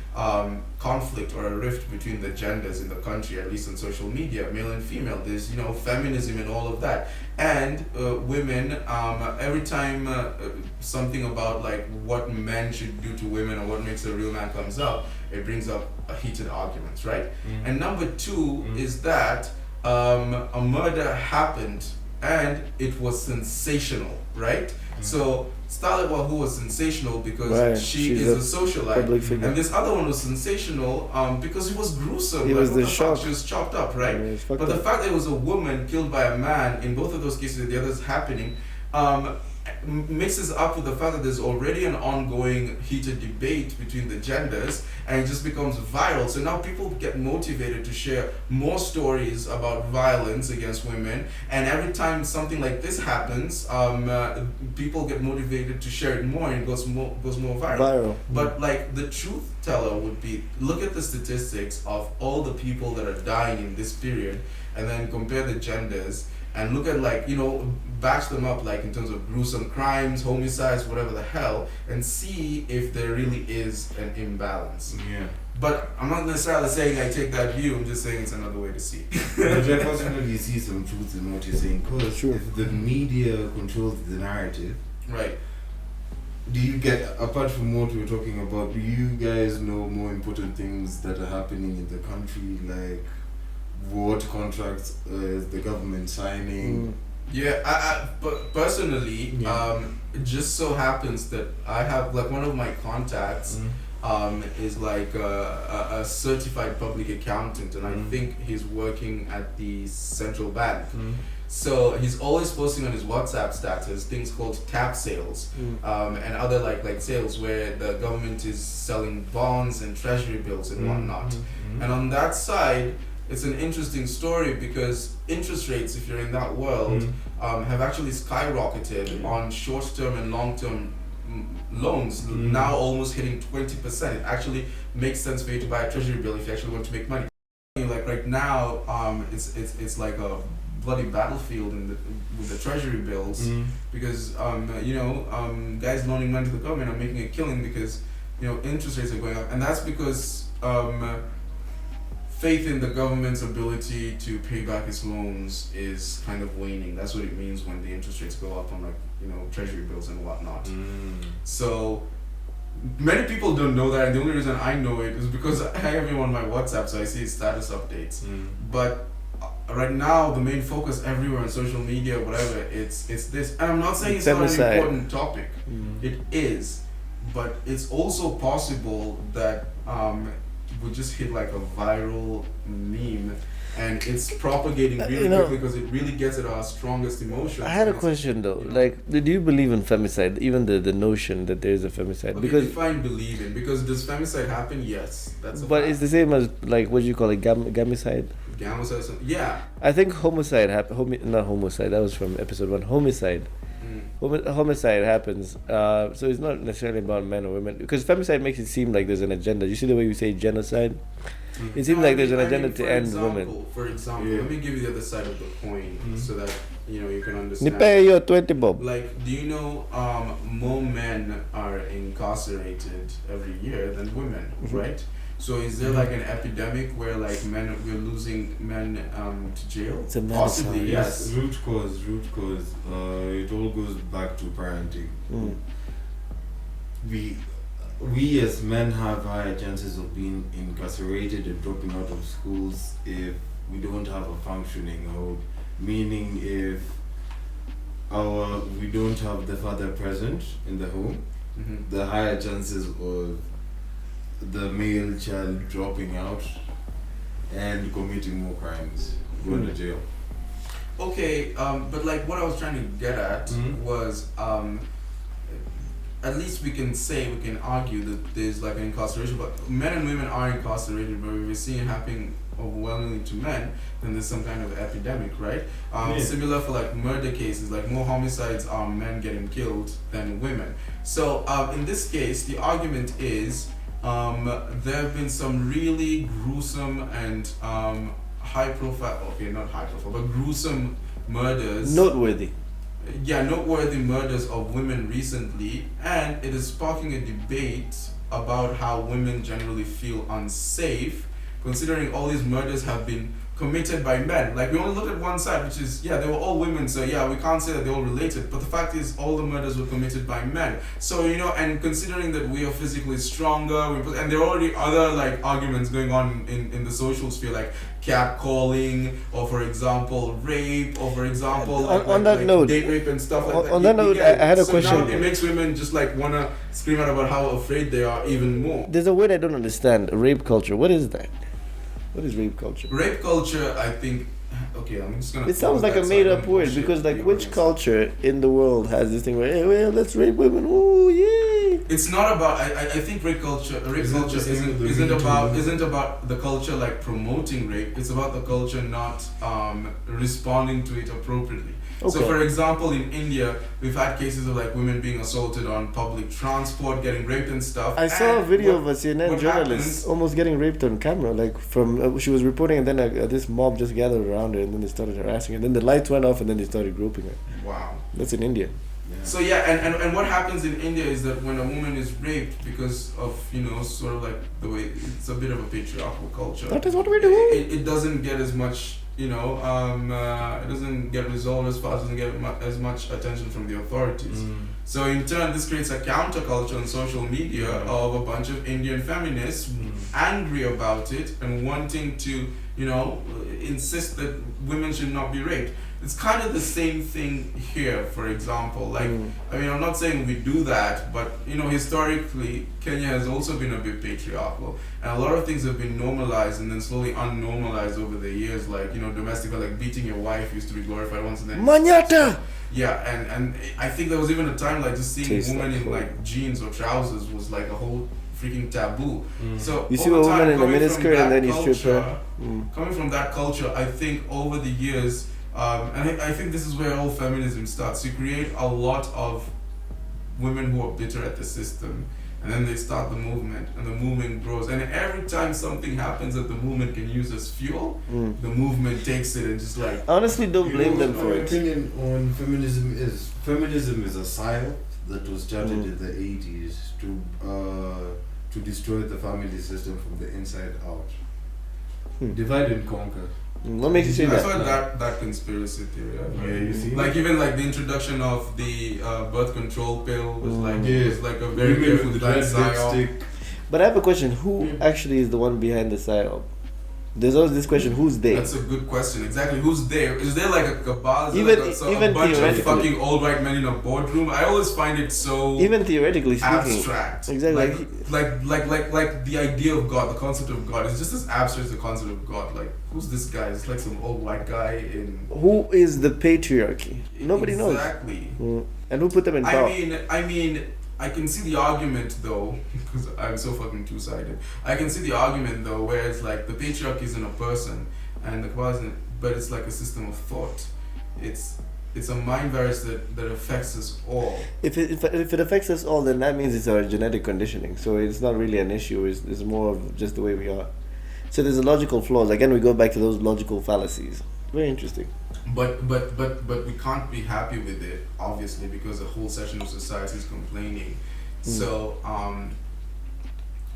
conflict or a rift between the genders in the country, at least on social media, male and female. There's feminism and all of that, and women. Every time something about like what men should do to women or what makes a real man comes up, it brings up heated arguments, right? And number two is that a murder happened and it was sensational, right? So Starlet Wahoo was sensational because she is a socialite, and this other one was sensational because it was gruesome. It was the shock. She was chopped up, right? But the fact that it was a woman killed by a man in both of those cases, the others happening, mixes up with the fact that there's already an ongoing heated debate between the genders, and it just becomes viral. So now people get motivated to share more stories about violence against women, and every time something like this happens, people get motivated to share it more, and it goes more viral. But like the truth teller would be, look at the statistics of all the people that are dying in this period, and then compare the genders, and look at batch them up like in terms of gruesome crimes, homicides, whatever the hell, and see if there really is an imbalance. But I'm not necessarily saying I take that view, I'm just saying it's another way to see it. But I personally see some truth in what you're saying, because if the media controls the narrative, right? Do you get, apart from what we're talking about, do you guys know more important things that are happening in the country, like what contracts is the government signing? But personally, it just so happens that I have like one of my contacts is like a certified public accountant, and I think he's working at the central bank. So he's always posting on his WhatsApp status things called tap sales, and other like sales where the government is selling bonds and treasury bills and whatnot. And on that side, it's an interesting story because interest rates, if you're in that world, have actually skyrocketed on short-term and long-term loans, now almost hitting 20%. It actually makes sense for you to buy a treasury bill if you actually want to make money. Like right now, it's like a bloody battlefield with the treasury bills, because guys loaning money to the government are making a killing because interest rates are going up, and that's because faith in the government's ability to pay back its loans is kind of waning. That's what it means when the interest rates go up on treasury bills and whatnot. So many people don't know that, and the only reason I know it is because I have him on my WhatsApp, so I see his status updates. But right now, the main focus everywhere on social media, whatever, it's this. And I'm not saying it's not an important topic. It is, but it's also possible that would just hit like a viral meme, and it's propagating really quickly because it really gets at our strongest emotions. I had a question though. Like, do you believe in femicide? Even the notion that there is a femicide? Okay, because define believe in, because does femicide happen? Yes, that's. But it's the same as like what do you call it, gamicide? Gamicide, yeah. I think homicide not homicide. That was from episode 1. Homicide. Homicide happens, so it's not necessarily about men or women, because femicide makes it seem like there's an agenda. You see the way you say genocide? It seems like there's an agenda to end women. For example, let me give you the other side of the coin so that you can understand. Nipe your 20 bob. Like, do you know more men are incarcerated every year than women, right? So is there like an epidemic where like we're losing men to jail? It's a medicine. Possibly, yes. Root cause. It all goes back to parenting. We as men have higher chances of being incarcerated and dropping out of schools if we don't have a functioning home. Meaning if we don't have the father present in the home, the higher chances of the male child dropping out and committing more crimes, going to jail. Okay, but like what I was trying to get at was at least we can argue that there's like an incarceration, but men and women are incarcerated, but we're seeing it happening overwhelmingly to men, then there's some kind of epidemic, right? Similar for like murder cases, like more homicides are men getting killed than women. So in this case, the argument is there have been some really gruesome and high profile, okay, not high profile, but gruesome murders. Noteworthy murders of women recently, and it is sparking a debate about how women generally feel unsafe, considering all these murders have been committed by men. Like, we only look at one side, which is, they were all women, so we can't say that they're all related, but the fact is all the murders were committed by men. So, and considering that we are physically stronger, and there are already other like arguments going on in the social sphere, like catcalling, or for example rape, or for example on that note, date rape and stuff like that. On that note, I had a question. Now it makes women just like wanna scream out about how afraid they are even more. There's a word I don't understand, rape culture. What is that? What is rape culture? Rape culture, I think. Okay, I'm just gonna. It sounds like a made-up word, because like which culture in the world has this thing where, hey, well, let's rape women? Ooh, yay! It's not about. I think rape culture isn't about the culture like promoting rape. It's about the culture not responding to it appropriately. Okay. So, for example, in India, we've had cases of like women being assaulted on public transport, getting raped and stuff. I saw a video of a CNN journalist almost getting raped on camera. Like from she was reporting, and then this mob just gathered around her, and then they started harassing her. And then the lights went off, and then they started groping her. Wow. That's in India. Yeah. So and what happens in India is that when a woman is raped because of sort of like the way it's a bit of a patriarchal culture. That is what we do. It doesn't get as much. It doesn't get resolved as fast, doesn't get as much attention from the authorities. So in turn, this creates a counterculture on social media of a bunch of Indian feminists angry about it and wanting to, insist that women should not be raped. It's kind of the same thing here, for example. Like, I mean, I'm not saying we do that, but, historically, Kenya has also been a bit patriarchal. And a lot of things have been normalized and then slowly unnormalized over the years. Like, domestic, like beating your wife used to be glorified once and then... Manyata! Yeah, and I think there was even a time, like, just seeing women in, like, jeans or trousers was, like, a whole freaking taboo. So you see a woman in a miniskirt and then you strip her. Coming from that culture, I think over the years... and I think this is where all feminism starts. You create a lot of women who are bitter at the system, and then they start the movement, and the movement grows. And every time something happens that the movement can use as fuel, the movement takes it and just like... Honestly, don't blame them for it. My opinion on feminism is a psyop that was started in the 80s to destroy the family system from the inside out. Divide and conquer. What makes you say that? I saw that conspiracy theory. Yeah, you see. Like even like the introduction of the birth control pill was like a very careful design psyop. But I have a question. Who actually is the one behind the psyop? There's always this question, who's they? That's a good question. Exactly, who's there? Is there like a cabal? Even a bunch of fucking old white men in a boardroom? I always find it so even theoretically speaking, abstract. Exactly. Like the idea of God, the concept of God is just as abstract as the concept of God. Like, who's this guy? It's like some old white guy in... Who is the patriarchy? Nobody knows. Exactly. And who put them in power? I mean, I can see the argument though, because I'm so fucking two-sided. I can see the argument though, where it's like the patriarchy isn't a person, and the Kabbalah isn't, but it's like a system of thought. It's a mind virus that affects us all. If it affects us all, then that means it's our genetic conditioning. So it's not really an issue. It's more of just the way we are. So there's a logical flaws. Again, we go back to those logical fallacies. Very interesting. But we can't be happy with it, obviously, because the whole section of society is complaining. So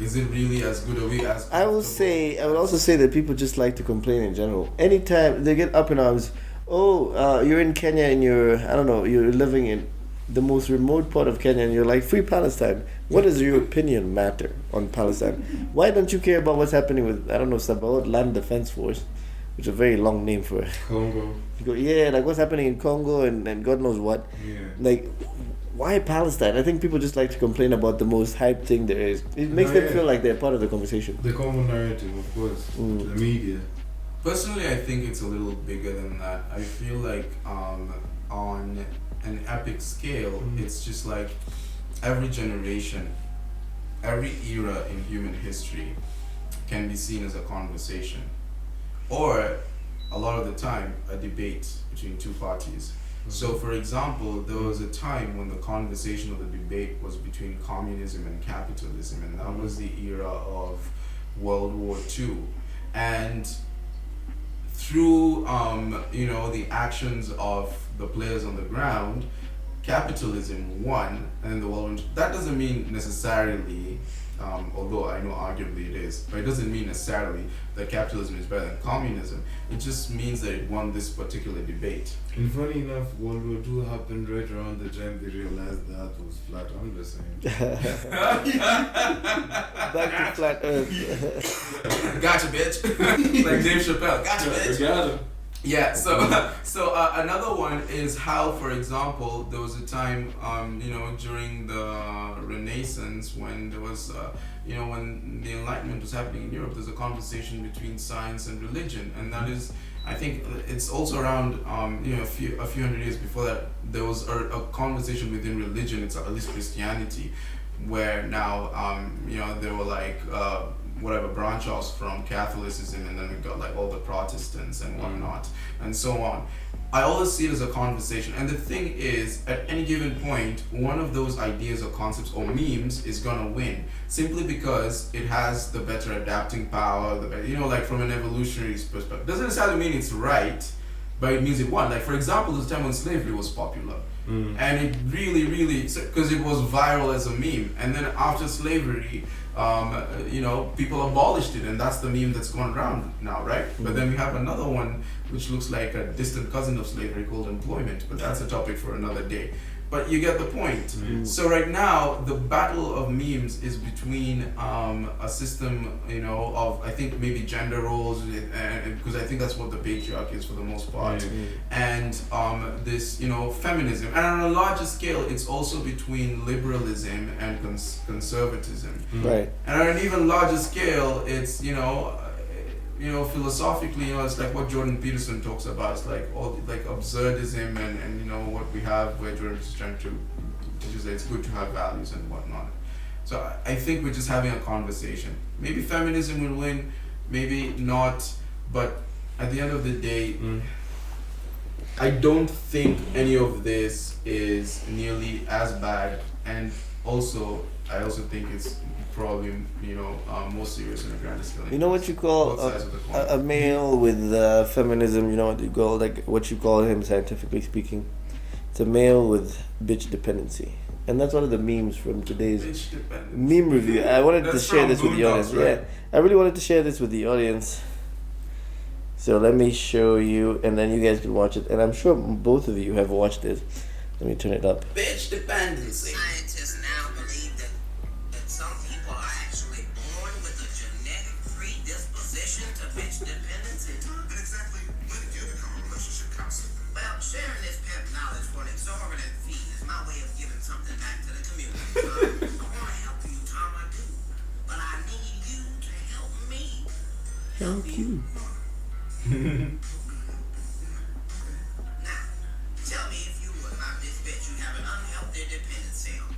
Is it really as good a way as? I would also say that people just like to complain in general. Anytime they get up in arms, you're in Kenya and you're living in the most remote part of Kenya and you're like, free Palestine. What does your opinion matter on Palestine? Why don't you care about what's happening with, Sabaot Land Defense Force, which is a very long name for Congo. You go, like what's happening in Congo and God knows what. Yeah. Like, why Palestine? I think people just like to complain about the most hyped thing there is. It makes them feel like they're part of the conversation. The common narrative, of course. The media. Personally, I think it's a little bigger than that. I feel like on an epic scale, it's just like every generation, every era in human history can be seen as a conversation, or a lot of the time a debate between two parties. So for example, there was a time when the conversation or the debate was between communism and capitalism, and that was the era of World War II. And through the actions of the players on the ground, capitalism won, and the world. That doesn't mean necessarily, although I know arguably it is, but it doesn't mean necessarily that capitalism is better than communism. It just means that it won this particular debate. And funny enough, World War II happened right around the time they realized the Earth was flat. I'm just saying. Back to flat Earth. Gotcha, bitch. Like Dave Chappelle. Gotcha, bitch. Gotcha. Yeah, so another one is how, for example, there was a time, during the Renaissance when there was, when the Enlightenment was happening in Europe, there's a conversation between science and religion, and that is, I think it's also around, a few hundred years before that, there was a conversation within religion, it's at least Christianity, where now, there were like, whatever branch offs from Catholicism, and then we got like all the Protestants and whatnot, and so on. I always see it as a conversation, and the thing is, at any given point, one of those ideas or concepts or memes is gonna win, simply because it has the better adapting power, like from an evolutionary perspective. Doesn't necessarily mean it's right, but it means it won. Like for example, there's a time when slavery was popular. And it really, because it was viral as a meme, and then after slavery, people abolished it, and that's the meme that's going around now, right? But then we have another one which looks like a distant cousin of slavery called employment, but that's a topic for another day. But you get the point. So right now, the battle of memes is between a system, of, I think maybe gender roles, because I think that's what the patriarchy is for the most part, and this, feminism. And on a larger scale, it's also between liberalism and conservatism. Right. And on an even larger scale, it's, philosophically, it's like what Jordan Peterson talks about. It's like all like absurdism and what we have where Jordan is trying to teach us that it's good to have values and whatnot. So I think we're just having a conversation. Maybe feminism will win, maybe not, but at the end of the day, I don't think any of this is nearly as bad, and also I also think it's probably more serious on a grander scale. You know what you call a male with feminism? You know what you call what you call him scientifically speaking? It's a male with bitch dependency, and that's one of the memes from today's meme review. I wanted to share this with the audience. Right? Yeah, I really wanted to share this with the audience. So let me show you, and then you guys can watch it. And I'm sure both of you have watched it. Let me turn it up. Bitch dependency. Scientists now believe that some people are actually born with a genetic predisposition to bitch dependency. And exactly when did you become a relationship counselor? Well, sharing this pep knowledge for an exorbitant fee is my way of giving something back to the community. I want to help you, Tom, I do. But I need you to help me. Help you. Now, tell me if you would about this bitch you have an unhealthy dependency on.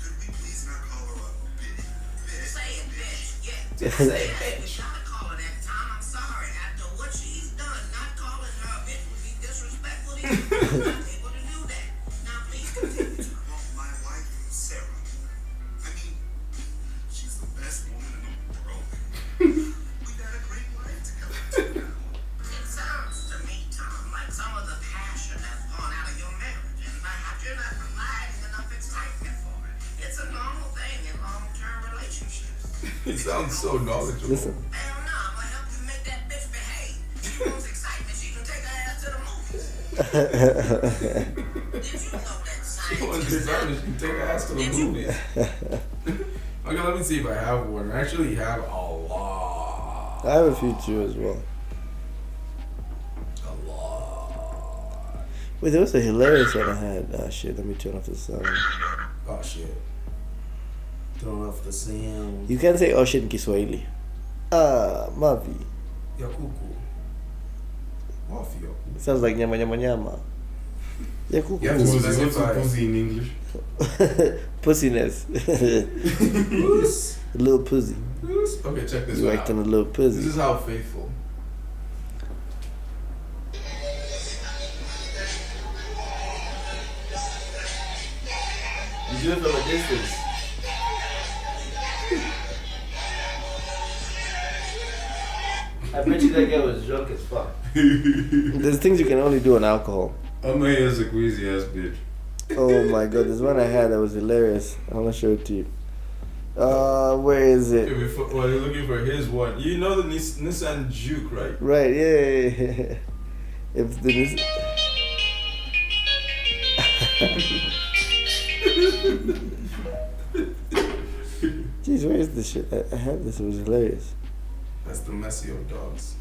Could we please not call her a bitch? Say it, bitch. Yeah. Say it, We gotta call her that, Tom. I'm sorry. After what she's done, not calling her a bitch would be disrespectful to you. I'm not able to do that. Now, please continue, Tom. Well, my wife, Sarah. I mean, she's the best woman in the world. We've had a great life together. It sounds to me, Tom, like some of the passion has gone out of your marriage, and perhaps you're not providing enough excitement for it. It's a normal thing in long-term relationships. He sounds so knowledgeable. Listen. Hell no, I'm gonna help you make that bitch behave. She wants excitement, she can take her ass to the movies. Did you know that She wants scientists excitement. She can take her ass to the movies. Okay, let me see if I have one. I actually have a lot. I have a few too as well. A lot. Wait, there was a hilarious one I had. Ah, shit, let me turn off the sound. Oh shit. Turn off the sound. You can say oh shit in Kiswahili. Ah, mavi. Ya kuku. Wafi ya kuku. Sounds like nyama nyama nyama. Ya kuku. Yeah, Pussy, Specify. what's a pussy in English? Pussiness. Yes. A little pussy. Yes. Okay, check this You one acting a out. little This pussy. is how faithful. You do it from a distance. I bet you that guy was drunk as fuck. There's things you can only do on alcohol. I'm a here's a crazy ass bitch. Oh my god, there's one I had that was hilarious. I'm gonna show it to you. Where is it? Well, you're looking for his one. You know the Nissan Juke, right? Right, yeah. If the Jeez, where is this shit? I had this, it was hilarious. That's the messy of dogs.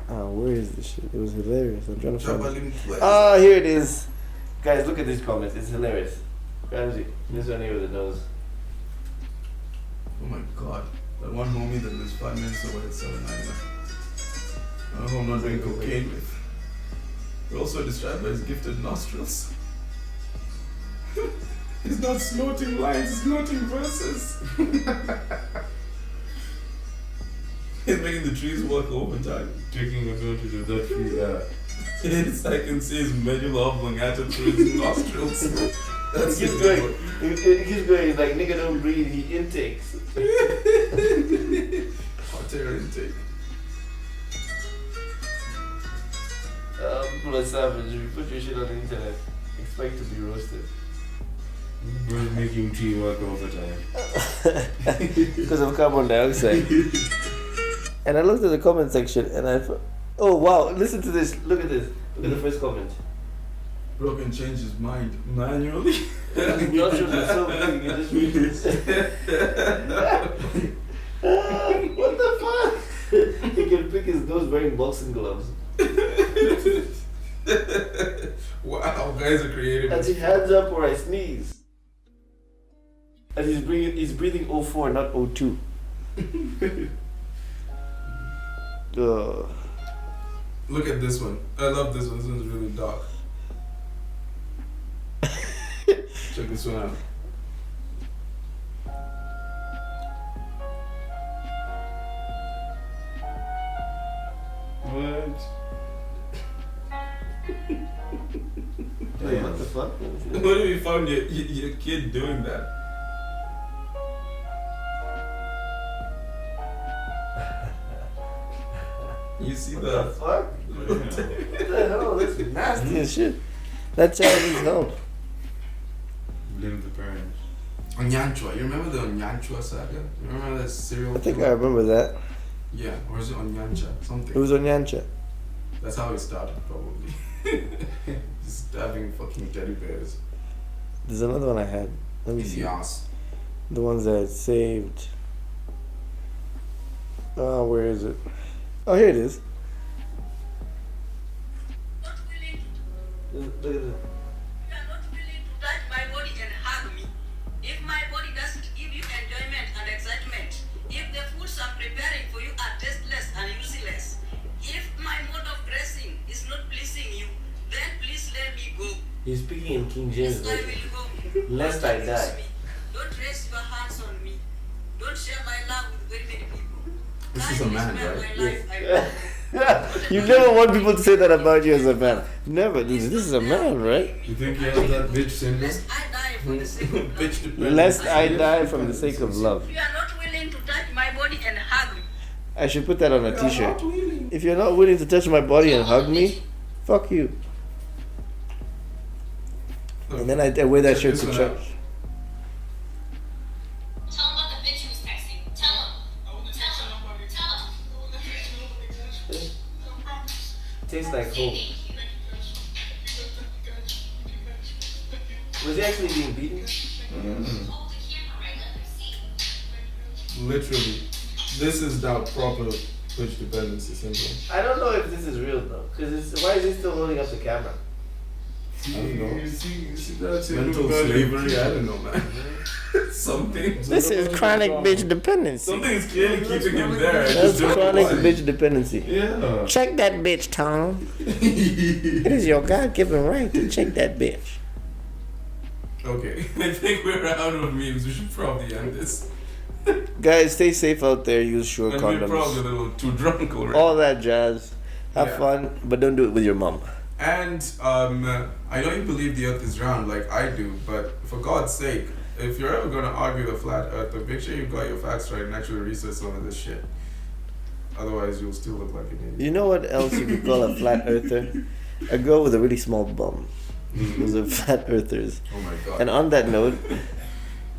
Where is this shit? It was hilarious. I'm trying to find it. Jabba Ah, here it is. Guys, look at these comments. It's hilarious. Ramsey, this one here with the nose. Oh my god. That one homie that lives 5 minutes away at 799. I know I'm not doing cocaine with. We're also described by his gifted nostrils. He's not snorting lines, he's snorting verses. He's making the trees work overtime. Taking advantage of that free air. It's, I can see his medulla oblongata through his nostrils. That's It keeps it. going. It keeps going. It's like nigga don't breathe, he intakes. Hot air intake. People are savage. If you put your shit on the internet, expect to be roasted. We're making tree work overtime. Because of carbon dioxide. And I looked at the comment section and I thought, oh wow, listen to this. Look at this. Look at the first comment. Bro can change his mind manually. Nostrils are so big, you just read this. What the fuck? He can pick his nose wearing boxing gloves. Wow, guys are creative. And he hands up or I sneeze. And he's breathing O4, not O2. Look at this one. I love this one. This one's really dark. Check this one out. What? Wait, what the fuck? What if you found your kid doing that? You see What the that? fuck? What the hell? That's nasty as shit. That child needs help. Blame the parents. Onyanchwa. You remember the Onyanchwa saga? You remember that serial I think I killer? remember that. Yeah, or is it Onyancha? It Something. was on Yancha. That's how it started, probably. Just stabbing fucking teddy bears. There's another one I had. Let me In see. the ass. The ones that I saved. Oh, where is it? Oh, here it is. Not willing to Look at it. You are not willing to touch my body and hug me. If my body doesn't give you enjoyment and excitement, if the foods I'm preparing for you are tasteless and useless, if my mode of dressing is not pleasing you, then please let me go. He's speaking in King James Yes, I Version. will go. Lest Don't I abuse die. me. Don't raise your hands on me. Don't share my love with very many people. This is a man, Kindly spare right? my life, I will. You never want people to say that about you as a man. Never. This is a man, right? You think he has that bitch syndrome? Lest I die for the sake of love. Bitch dependent. Lest I die from the sake of love. You are not willing to touch my body and hug me. I should put that on a I'm t-shirt. not willing. If you're not willing to touch my body and hug me, fuck you. And then I wear that Check shirt this to one church. out. Tell him about the bitch who was texting. Tell him. Tastes like hope. Was he actually being beaten? Hold the camera right, let them see. Literally, this is now proper bitch dependency syndrome. I don't know if this is real though, because why is he still holding up the camera? I don't know. You see that's Mental slavery, I don't know, man. Something. This is chronic bitch dependency. Something is clearly keeping him there. I That's just don't know chronic why. bitch dependency. Yeah. Check that bitch, Tom. It is your God-given right to check that bitch. Okay, I think we're out of memes. We should probably end this. Guys, stay safe out there. Use Sure And we're probably a condoms. little too drunk already. All that jazz. Have Yeah. fun, but don't do it with your mom. And I know you believe the earth is round like I do, but for God's sake, if you're ever going to argue the flat earth, make sure you've got your facts right and actually research some of this shit. Otherwise, you'll still look like an idiot. You know what else you could call a flat earther? A girl with a really small bum. Those are flat earthers. Oh my god. And on that note,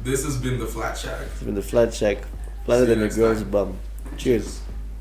This has been the Flat Shack. it's been the Flat Shack. Flatter See you than a next girl's time. bum. Cheers.